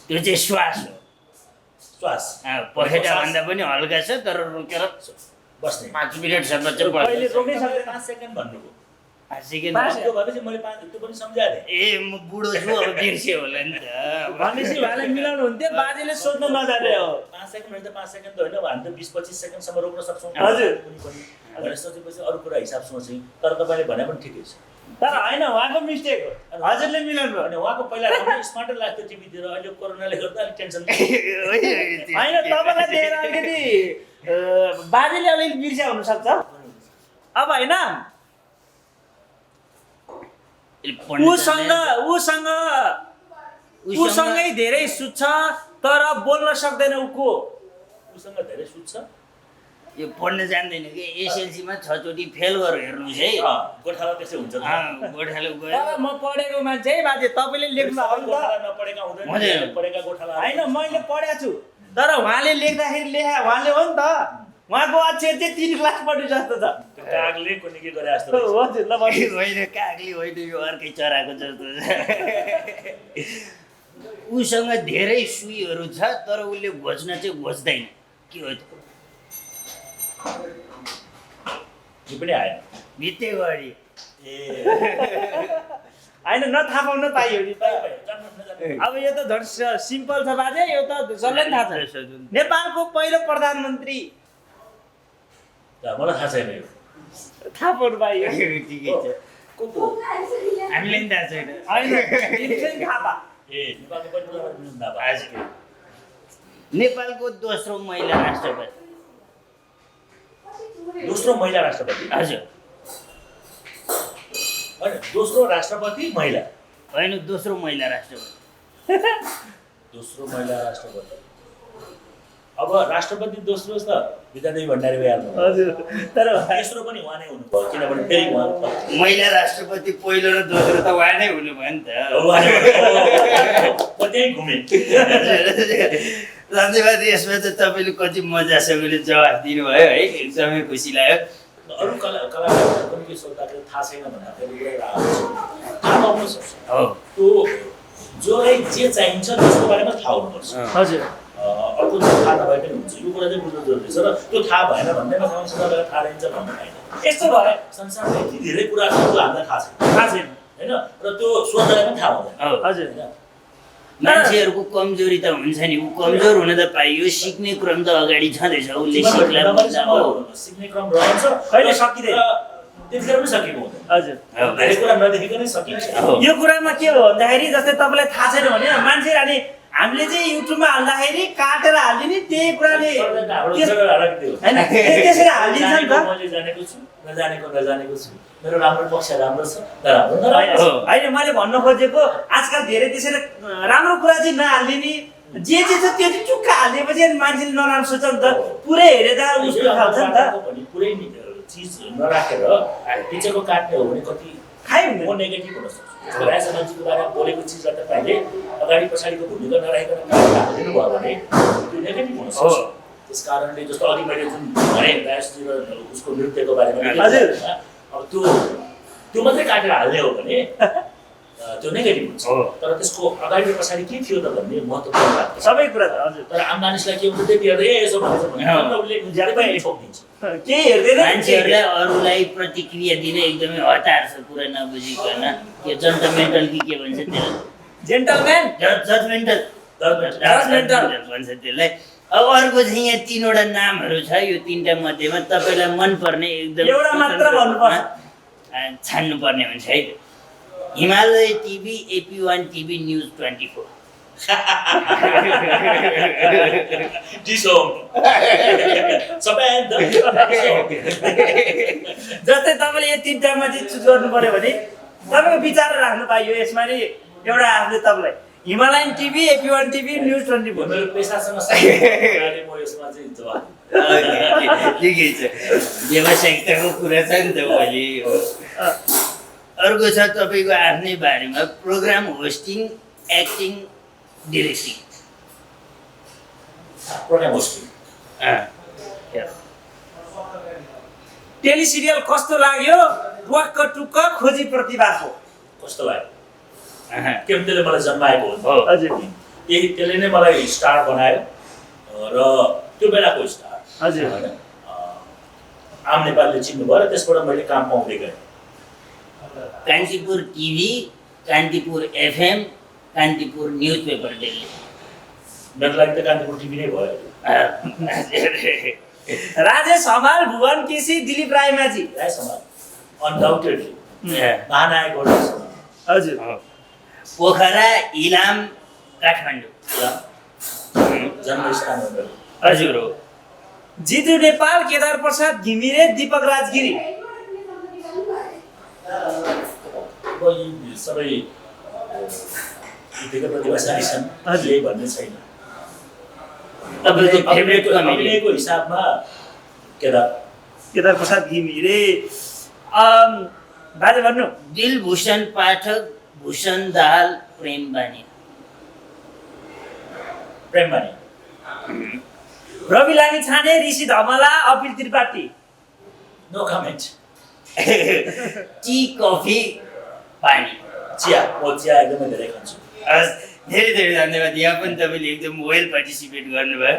त्यो चाहिँ श्वास हो। श्वास पखेटा भन्दा पनि हल्का छ, तर रोकेर बस्ने 5 मिनटसम्म चाहिँ कहिले रोक्नै सक्दैन। 5 सेकेन्ड भन्नुभयो। 5 सेकेन्ड त्यो भएपछि मैले त्यो पनि सम्झाएँ। ए म बुढो छु, अब बिर्स्यो होला नि त। भनेपछि भाइलाई मिलाउनु हुन्थ्यो, बाजेले सोध्नु नजाने हो। 5 सेकेन्ड होइन त 5 सेकेन्ड त होइन, हामी त 20-25 सेकेन्डसम्म रोक्न सक्छौँ। हजुर भनेर सोचेपछि अरू कुरा हिसाब सोचेँ, तर तपाईँले भने पनि ठिकै छ। तर होइन, उहाँको मिस्टेक हो, हजुरले मिलाउनु अनि उहाँको पहिला राम्रो स्मार्टै लाग्थ्यो टिभीतिर, अहिले कोरोनाले गर्दा अलिक टेन्सन होइन। तपाईँलाई दिएर अलिकति बाजेले अलिकति बिर्स्या हुनसक्छ। अब होइन उसँगै धेरै सुत्छ, तर बोल्न सक्दैन। उसँग धेरै सुत्छ, यो पढ्न जान्दैन कि। एसएलसीमा 6 चोटि फेल गरेर हेर्नुहोस् है। गोठाला त्यसै हुन्छ। गोठालो गयो। तर म पढेको मान्छे है बाजे, तपाईँले लेख्नु नपढेका हुँदैन, पढेका गोठाला होइन। मैले पढेको छु, तर उहाँले लेख्दाखेरि उहाँले हो नि त, उहाँको अक्षर चाहिँ 3 क्लास पढ्नु जस्तो छ। कागले कुनै के गरे जस्तो हजुर ल होइन, कागले होइन, यो अर्कै चराको जस्तो छ। उसँग धेरै सुईहरू छ, तर उसले घोच्न चाहिँ घोच्दैन। के हो? यो पनि आएन। भित्ते गरी होइन, नथाहा पाउन पाइयो नि त। अब यो त झन् सिम्पल छ बाजे, यो त सबैलाई थाहा छ। नेपालको पहिलो प्रधानमन्त्री मलाई थाहा छैन यो थाहा पाउनु पाइयो ठिकै छ को हामीलाई पनि थाहा छैन होइन चाहिँ थाहा पा ए नेपालको पनि प्रधानमन्त्री थाहा पायो। हजुर नेपालको दोस्रो महिला राष्ट्रपति दोस्रो महिला राष्ट्रपति हजुर होइन दोस्रो राष्ट्रपति महिला होइन दोस्रो महिला राष्ट्रपति दोस्रो महिला राष्ट्रपति अब राष्ट्रपति दोस्रो त विद्यादेवी भण्डारी भइहाल्नु हजुर तर तेस्रो पनि उहाँ नै हुनुभयो किनभने फेरि उहाँ महिला राष्ट्रपति पहिलो र दोस्रो त उहाँ नै हुनुभयो नि त म त्यहीँ घुमेँ धन्यवाद यसमा त तपाईँले कति मजासँगले जवाफ दिनुभयो है एकदमै खुसी लाग्यो अरू कलाकारहरू पनि के सोद्धाखेरि थाहा छैन भन्दाखेरि पुरै थाहा पाउनु सक्छ हो त्यो जोलाई जे चाहिन्छ त्यसको बारेमा थाहा हुनुपर्छ हजुर अर्को थाहा नभए पनि हुन्छ यो कुरा चाहिँ बुझ्नु जरुरी छ र त्यो थाहा भएन भन्दैमा संसारलाई थाहा रहन्छ भन्नु होइन यस्तो भयो संसारमा यति धेरै कुरा छ जो हामीलाई थाहा छैन थाहा छैन होइन र त्यो सोच्दा पनि थाहा हुँदैन हो हजुर होइन मान्छेहरूको कमजोरी त हुन्छ नि ऊ कमजोर हुन त पाइयो सिक्ने क्रम त अगाडि छँदैछ उसले सिक्ला भन्छ हो सिक्ने क्रम रहन्छ कहिले सकिँदैन त्यतिखेर पनि सकेको हुँदैन हजुर धेरै कुरा नदेखिकनै सकिन्छ हो। यो कुरामा के हो भन्दाखेरि जस्तै तपाईँलाई थाहा छैन भने मान्छे अनि हामीले चाहिँ युट्युबमा हाल्दाखेरि काटेर हालिदिने त्यही कुराले होइन त्यसरी हालिदिन्छ नि त मैले जानेको छु नजानेको छु मेरो राम्रो पक्ष राम्रो छ तर हाम्रो नराम्रो छ। होइन मैले भन्न खोजेको आजकल धेरै त्यसरी राम्रो कुरा चाहिँ नहालिदिने जे छ त्यो चाहिँ चुक्का हालिदिएपछि अनि मान्छेले नराम्रो सोच्छ नि त पुरै हेरेर उसको खान्छ नि त पनि पुरै चिज नराखेर पिछेको काट्ने हो भने कति खाइ म हुँदैन नेगेटिभ हुन सक्छु राजा मान्छेको बारेमा बोलेको चिजलाई तपाईँले अगाडि पछाडिको भूमिका नराखेर हालिदिनु भयो भने त्यो नेगेटिभ हुन सक्छ त्यस कारणले जस्तो अघि मैले जुन भने राजश्री र उसको नृत्यको बारेमा हजुर। अब त्यो मात्रै काटेर हाल्ने हो भने त्यो नेगेटिभ हुन्छ हो। तर त्यसको अगाडि र पछाडि के थियो त भन्ने महत्त्वपूर्ण लाग्छ सबै कुरा त हजुर तर आम मानिसलाई के हुन्छ त्यति हेर्दा यसो भन्छ भने उसले ज्यादै छोपिदिन्छ केही हेर्दैन मान्छेहरूलाई अरूलाई प्रतिक्रिया दिन एकदमै हतार छ कुरा नबुझिकन त्यो जन्टमेन्टल कि के भन्छ त्यसलाई जेन्टलम्यान जजमेन्टल Judgmental भन्छ त्यसलाई अब अर्को चाहिँ यहाँ तीनवटा नामहरू छ यो तीनटा मध्येमा तपाईँलाई मनपर्ने एकदम एउटा मात्र भन्नुपर्छ। छान्नुपर्ने हुन्छ है Himalaya TV AP1 TV news 24 जस्तै तपाईँले यो तिनवटामा चाहिँ चुज गर्नु पर्यो भने तपाईँको विचार राख्नु पाइयो यसमा नि एउटा आफूले तपाईँलाई Himalayan TV AP1 TV news 24 मेरो पेसासँग संलग्न म यसमा चाहिँ जवाब ठिकै छ व्यावसायिकताको कुरा छ नि त भोलि अर्को छ तपाईँको आफ्नै बारेमा program hosting acting directing program hosting teleserial कस्तो लाग्यो वाक्क टुक्क खोजी प्रतिभाको कस्तो लाग्यो केम त्यसले मलाई जन्माएको हो हजुर त्यसले नै मलाई स्टार बनायो र त्यो बेलाको स्टार हजुर होइन आम नेपालीले चिन्नुभयो र त्यसबाट मैले काम पाउँदै गएँ Kantipur TV Kantipur FM Kantipur news paper daily मेरो लागि त कान्तिपुर टिभी नै भयो राजेश हमाल भुवन केसी दिलीप रायमाझी राई समाज अनडाउटेडली महानायक हो राई समाज हजुर पोखरा इलाम काठमाडौँ जन्मस्थान हो मेरो हजुर हो जितु नेपाल केदार प्रसाद घिमिरे दीपक राजगिरी अब यी सबै व्यक्तिगत प्रतिभाशाली छन् यही भन्ने छैन तपाईँको फेभरेट कमेडी अभिनयको हिसाबमा केदार प्रसाद घिमिरे बाजे भन्नु दिलभूषण पाठक भूषण दाहाल प्रेम बानी प्रेमबानी Ravi Lami Chhane Rishi Dhamala Apil Tripathi no comment tea coffee पानी चिया म चिया एकदमै धेरै खान्छु धेरै धेरै धन्यवाद यहाँ पनि तपाईँले एकदम वेल पार्टिसिपेट गर्नुभयो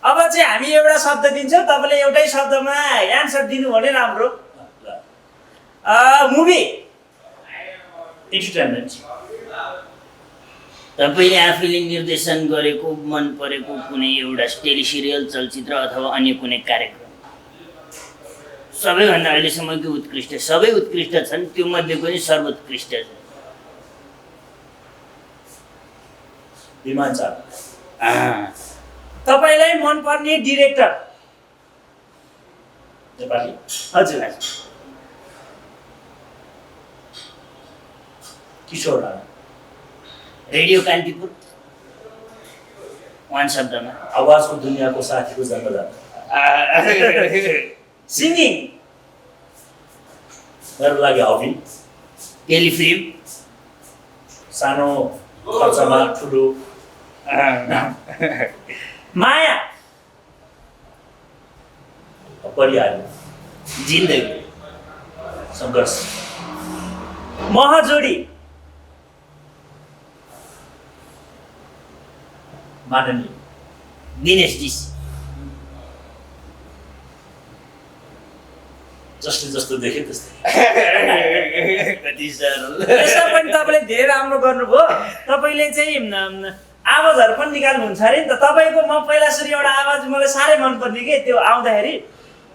अब चाहिँ हामी एउटा शब्द दिन्छौँ तपाईँले एउटै शब्दमा एन्सर दिनु भने राम्रो मुभी इन्टरटेनमेन्ट तपाईँले आफैले निर्देशन गरेको मन परेको कुनै एउटा टेलिसिरियल चलचित्र अथवा अन्य कुनै कार्यक्रम सबैभन्दा अहिलेसम्मको उत्कृष्ट सबै उत्कृष्ट छन् त्यो मध्येको चाहिँ सर्वोत्कृष्ट छ विमान चाल तपाईँलाई मनपर्ने डिरेक्टर नेपाली हजुर किशोर राणा रेडियो कान्तिपुर वान शब्दमा आवाजको दुनियाँको साथीको जन्मदाता सिङ्गिङ मेरो लागि हबी टेलिफिल्म सानो खर्चमा ठुलो माया परिहाल्यो जिन्दगी सङ्घर्ष महजोडी माननीय दिनेश डिस जसले जस्तो देखे त्यस्तै कति सरल यसमा पनि तपाईँले धेरै राम्रो गर्नुभयो तपाईँले चाहिँ आवाजहरू पनि निकाल्नुहुन्छ अरे नि त तपाईँको म पहिला सुरु एउटा आवाज मलाई साह्रै मनपर्ने के त्यो आउँदाखेरि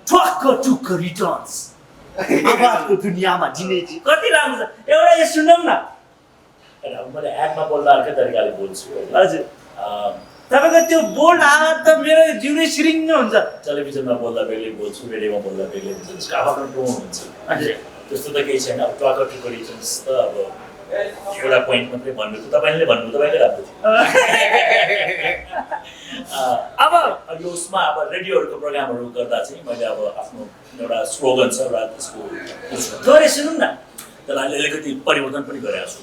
ठक्क टुक्क रिटर्न्स आवाजको दुनियाँमा जिनेजी कति राम्रो छ एउटा यो सुनौँ न अब मैले एडमा बोल्दा अर्कै तरिकाले बोल्छु हजुर तपाईँको त्यो बोल्ड आवाज त मेरो जिउनै सिरिङ्ग हुन्छ टेलिभिजनमा बोल्दा बेग्लै बोल्छु रेडियोमा बोल्दा बेग्लै हुन्छ त्यसको आफ्नो टोन हुन्छ हजुर त्यस्तो त केही छैन अब टक्क टुक्क रिटर्न्स त अब एउटा पोइन्ट मात्रै भन्नु तपाईँले भन्नु तपाईँले राम्रो थियो अब यो उसमा अब रेडियोहरूको प्रोग्रामहरू गर्दा चाहिँ मैले अब आफ्नो एउटा स्लोगन छ एउटा त्यसको थोरै सुनौँ न त्यसलाई अलिकति परिवर्तन पनि गरेको छु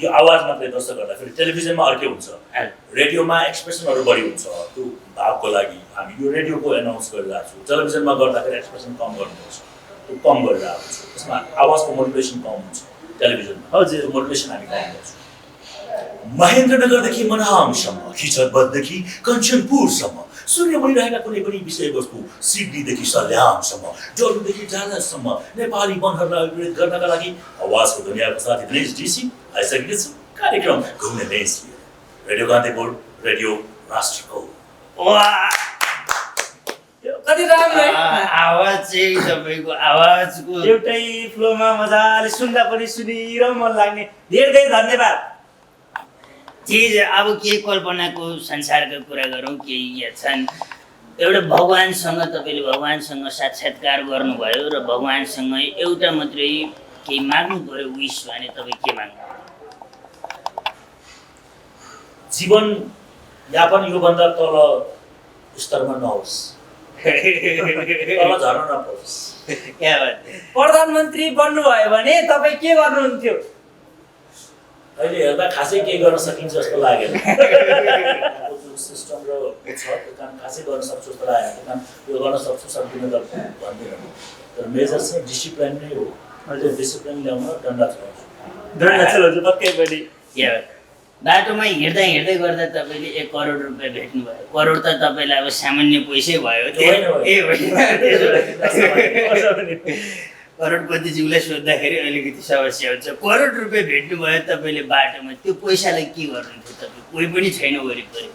यो आवाज मात्रै दर्शक गर्दाखेरि टेलिभिजनमा अर्कै हुन्छ रेडियोमा एक्सप्रेसनहरू बढी हुन्छ त्यो भावको लागि हामी यो रेडियोको एनाउन्स गरिरहेको छु टेलिभिजनमा गर्दाखेरि एक्सप्रेसन कम गर्नुपर्छ त्यो कम गरिरहेको छु त्यसमा आवाजको मोडुलेसन कम हुन्छ टेलिभिजनमा हजुर मोडुलेसन हामी कम गर्छौँ महेन्द्रनगरदेखि मनाङसम्म खिचरबद्धदेखि कञ्चनपुरसम्म सूर्यमणि रहेका कुनै पनि विषयवस्तु सिडनीदेखि सल्यामसम्म डलुदेखि डालसम्म नेपाली मनहरूलाई अभिप्रेत गर्नका लागि आवाजको दुनियाँको साथी दिनेश डिसी आइसकेको छु कार्यक्रम घुम्ने लेन्स रेडियो कान्तिपुर रेडियो राष्ट्रको कति राम्रो है आवाज चाहिँ तपाईँको आवाजको एउटै फ्लोमा मजाले सुन्दा पनि सुनिरहँ मन लाग्ने धेरै धेरै धन्यवाद चिज अब के कल्पनाको संसारका कुरा गरौँ केही यहाँ छन् एउटा भगवान्सँग तपाईँले भगवान्सँग साक्षात्कार गर्नुभयो र भगवान्सँग एउटा मात्रै केही माग्नु पर्यो विश भने तपाईँ के माग्नु जीवन यापन योभन्दा तल स्तरमा नहोस् तल झर्न नपरोस् क्या बात प्रधानमन्त्री बन्नुभयो भने तपाईँ के गर्नुहुन्थ्यो अहिले हेर्दा खासै केही गर्न सकिन्छ जस्तो लागेन सिस्टम र छ त्यो काम खासै गर्न सक्छु जस्तो लागेन त्यो काम यो गर्न सक्छु सक्दिनँ त भन्दैन तर मेजर चाहिँ डिसिप्लिन नै हो त्यो डिसिप्लिन ल्याउन डन्डा चलाउँछु पक्कै पनि क्या बात बाटोमा हिँड्दा हिँड्दै गर्दा तपाईँले 1 करोड रुपियाँ भेट्नुभयो करोड त तपाईँलाई अब सामान्य पैसै भयो करोडपतिज्यूलाई सोद्धाखेरि अलिकति समस्या हुन्छ करोड रुपियाँ भेट्नुभयो तपाईँले बाटोमा त्यो पैसालाई के गर्नुहुन्थ्यो तपाईँ कोही पनि छैन वरिपरि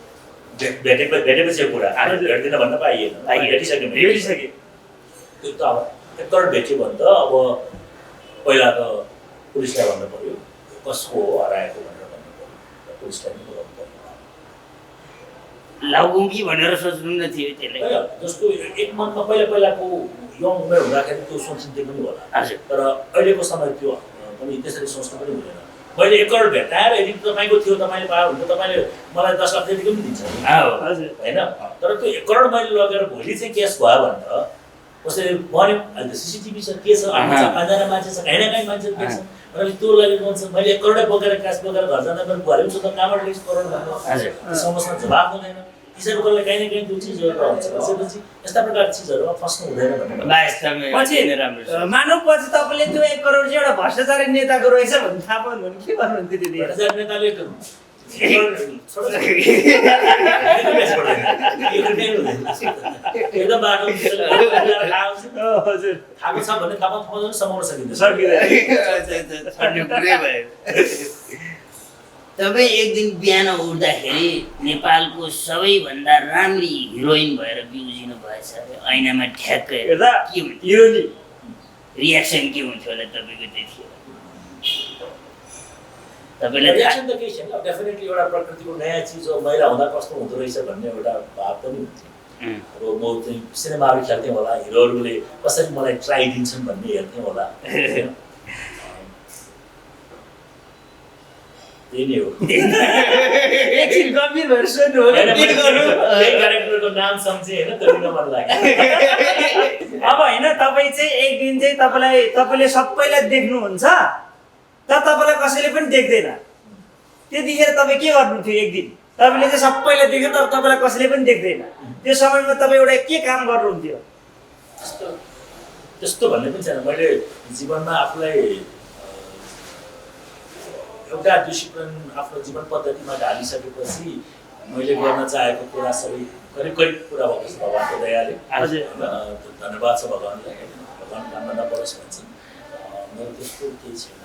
भेटेपछि कुरा भेट्दिनँ भन्न पाइएन भेटिसकेँ त्यो त अब 1 करोड भेट्यो भने त अब पहिला त पुलिसलाई भन्नु पऱ्यो कसको हो हराएको भनेर भन्नु पऱ्यो पुलिसलाई पनि बोलाउनु पऱ्यो लगाउँ कि भनेर सोच्नु न थियो त्यसले जस्तो एक मनमा पहिलाको यङ उमेर हुँदाखेरि त्यो सोचिन्थे पनि होला हजुर तर अहिलेको समय त्यो पनि त्यसरी सोच्नु पनि हुँदैन मैले 1 करोड भेटाएर यदि तपाईँको थियो तपाईँले पायो भने त तपाईँले मलाई 10 लाख त्यतिको पनि दिन्छ हजुर होइन तर त्यो 1 करोड मैले लगेर भोलि चाहिँ केस भयो भने त कसैले भन्यो अहिले त सिसिटिभी छ के छ पाँचजना मान्छे छ कहीँ न कहीँ मान्छेहरू देख्छ र त्यो लागि भन्छ मैले 1 करोडै बोकेर क्यास बोकेर घर जाँदा मेरो बुहारी पनि त कहाँबाट ल्याइस करोड भन्नु समस्यामा जवाब हुँदैन किसानकोलाई कहीँ न कहीँ त्यो चिजहरू हुन्छ त्यसपछि यस्ता प्रकारका चिजहरूमा फस्नु हुँदैन भन्ने पछि मानव पछि तपाईँले त्यो 1 करोड चाहिँ एउटा भ्रष्टाचारी नेताको रहेछ भन्ने थाहा पाउनु भने के गर्नुहुन्थ्यो त्यति भ्रष्टाचारी नेताले एकदम बाटो हजुर खाएको छ भने खाना खुवाउनु समाउन सकिन्छ तपाईँ एक दिन बिहान उठ्दाखेरि नेपालको सबैभन्दा राम्री हिरोइन भएर बिउजिनु भएछ छ अरे ऐनामा ठ्याक्कै हेर्दा के हुन्छ हिरोनी रियाक्सन के हुन्थ्यो होला तपाईँको त्यतिखेर तपाईँलाई रियाक्सन त केही छैन डेफिनेटली एउटा प्रकृतिको नयाँ चिज हो महिला हुँदा कस्तो हुँदो रहेछ भन्ने एउटा भाव पनि हुन्थ्यो अब म चाहिँ सिनेमाहरू खेल्थेँ होला हिरोहरूले कसरी मलाई ट्राई दिन्छन् भन्ने हेर्थेँ होला त्यही नै हो एकछिन गम्भीर भएर सोध्नु हो क्यारेक्टरको नाम सम्झेँ होइन त्यो दिन मन लाग्यो अब होइन तपाईँ चाहिँ एक दिन चाहिँ तपाईँले सबैलाई देख्नुहुन्छ तर तपाईँलाई कसैले पनि देख्दैन त्यतिखेर तपाईँ के गर्नुहुन्थ्यो एक दिन तपाईँले चाहिँ सबैलाई देख्यो तर तपाईँलाई कसैले पनि देख्दैन त्यो समयमा तपाईँ एउटा के काम गर्नुहुन्थ्यो त्यस्तो भन्ने पनि छैन मैले जीवनमा आफूलाई एउटा डिसिप्लिन आफ्नो जीवन पद्धतिमा ढालिसकेपछि मैले गर्न चाहेको कुरा सबै करिब करिब पुरा भएको छ भगवान्को दयाले धन्यवाद छ भगवान्लाई भगवान् काममा नपरोस् भन्छन् मेरो त्यस्तो केही छैन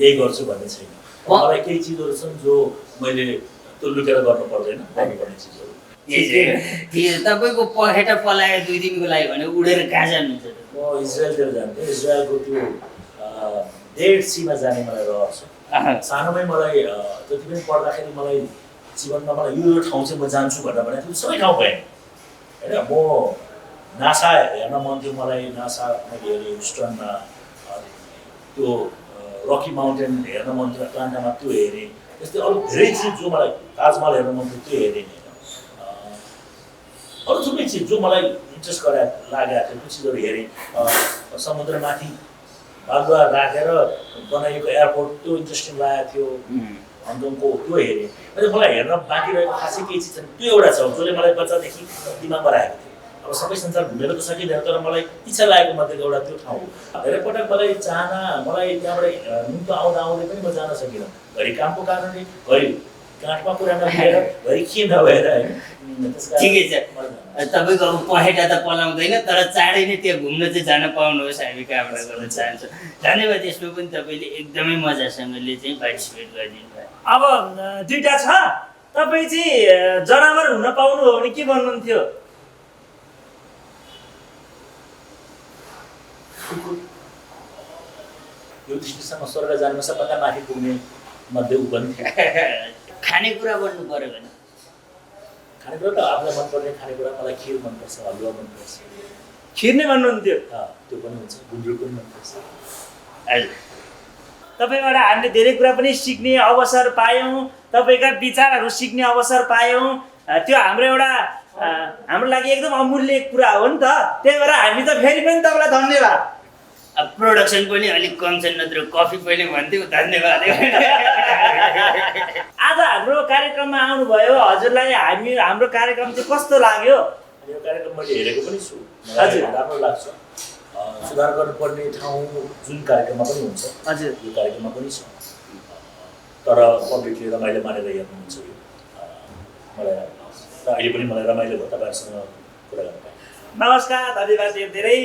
यही गर्छु भन्ने छैन मलाई केही चिजहरू छन् जो मैले त्यो लुकेर गर्नु पर्दैन गर्नुपर्ने चिजहरू तपाईँको पखेटा पलायो 2 दिनको लागि भने उडेर कहाँ जानुहुन्छ म इजरायलतिर जान्थेँ इजरायलको त्यो डेड सीमा जाने मलाई रहर छ सानोमै मलाई जति पनि पढ्दाखेरि मलाई जीवनमा मलाई यो ठाउँ चाहिँ म जान्छु भनेर भने त्यो सबै ठाउँ गएँ होइन म नासा हेर्न मन थियो मलाई नासा मैले हेरेँ ह्युस्टनमा त्यो रकी माउन्टेन हेर्न मन थियो अटलान्टामा त्यो हेरेँ त्यस्तै अरू धेरै चिज जो मलाई ताजमहल हेर्न मन थियो त्यो हेरेँ होइन अरू थुप्रै चिज जो मलाई इन्ट्रेस्ट लागेको थियो त्यो चिजहरू हेरेँ समुद्रमाथि बालुवा राखेर बनाइएको एयरपोर्ट त्यो इन्ट्रेस्टिङ लागेको थियो हङकङको त्यो हेरेँ अहिले मलाई हेर्न बाँकी रहेको खासै केही चिज छैन त्यो एउटा छ जसले मलाई बच्चादेखि दिमागमा राखेको थियो अब सबै संसार घुमेर त सकिँदैन तर मलाई इच्छा लागेको मध्येको एउटा त्यो ठाउँ हो धेरै पटक मलाई चाहना मलाई त्यहाँबाट निम्तो आउँदा आउँदै पनि म जान सकिनँ घरि कामको कारणले घरि गाँठमा कुरा नभएर घरि के नभएर होइन ठिकै छ तपाईँको अब पखेटा त पलाउँदैन तर चाँडै नै त्यहाँ घुम्न चाहिँ जान पाउनुहोस् हामी कामना गर्न चाहन्छौँ धन्यवाद यसमा पनि तपाईँले एकदमै मजासँगले चाहिँ पार्टिसिपेट गरिदिनु भयो अब दुईटा छ तपाईँ चाहिँ जनावर हुन पाउनु हो भने के भन्नुहुन्थ्यो यो दृष्टिसँग स्वर्ग जानुमा सबभन्दा माथि पुग्ने मध्ये ऊ पनि थियो खानेकुरा बन्नु पऱ्यो भने खानेकुरा त आफूलाई मनपर्ने खानेकुरा मलाई खिर मनपर्छ हलुवा मनपर्छ खिर नै भन्नुहुन्थ्यो त्यो पनि हुन्छ गुन्द्रुक पनि मनपर्छ हजुर तपाईँबाट हामीले धेरै कुरा पनि सिक्ने अवसर पायौँ तपाईँका विचारहरू सिक्ने अवसर पायौँ त्यो हाम्रो लागि एकदम अमूल्य कुरा हो नि त त्यही भएर हामी त फेरि पनि तपाईँलाई धन्यवाद अब प्रोडक्सन पनि अलिक कम छ नत्र कफी पनि भन्थ्यो धन्यवाद आज हाम्रो कार्यक्रममा आउनुभयो हजुरलाई हाम्रो कार्यक्रम चाहिँ कस्तो लाग्यो यो कार्यक्रम मैले हेरेको पनि छु हजुर राम्रो लाग्छ सुधार गर्नुपर्ने ठाउँ जुन कार्यक्रममा पनि हुन्छ हजुर यो कार्यक्रममा पनि छ तर पब्लिकले रमाइलो मानेर हेर्नुहुन्छ यो मलाई अहिले पनि मलाई रमाइलो भयो तपाईँहरूसँग कुरा गर्न पाएँ नमस्कार धन्यवाद धेरै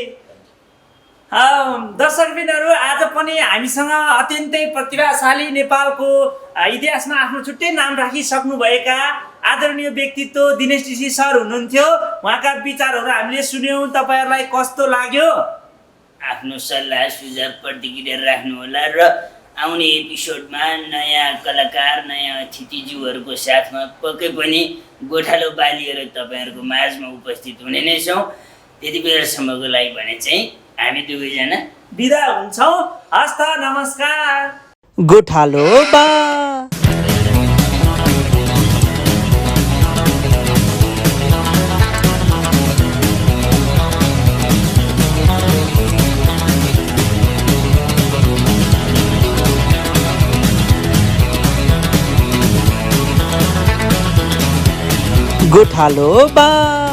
दर्शकबिनहरू आज पनि हामीसँग अत्यन्तै प्रतिभाशाली नेपालको इतिहासमा आफ्नो छुट्टै नाम राखिसक्नुभएका आदरणीय व्यक्तित्व दिनेश ऋषि सर हुनुहुन्थ्यो उहाँका विचारहरू हामीले सुन्यौँ तपाईँहरूलाई कस्तो लाग्यो आफ्नो सल्लाह सुझाव प्रतिक्रिया राख्नुहोला र आउने एपिसोडमा नयाँ कलाकार नयाँ अतिथिज्यूहरूको साथमा पक्कै पनि गोठालो बालिएर तपाईँहरूको माझमा उपस्थित हुने नै छौँ त्यति बेलासम्मको लागि भने चाहिँ हामी दुवैजना बिदा हुन्छौँ हस्त नमस्कार गोठालो बा गोठालो बा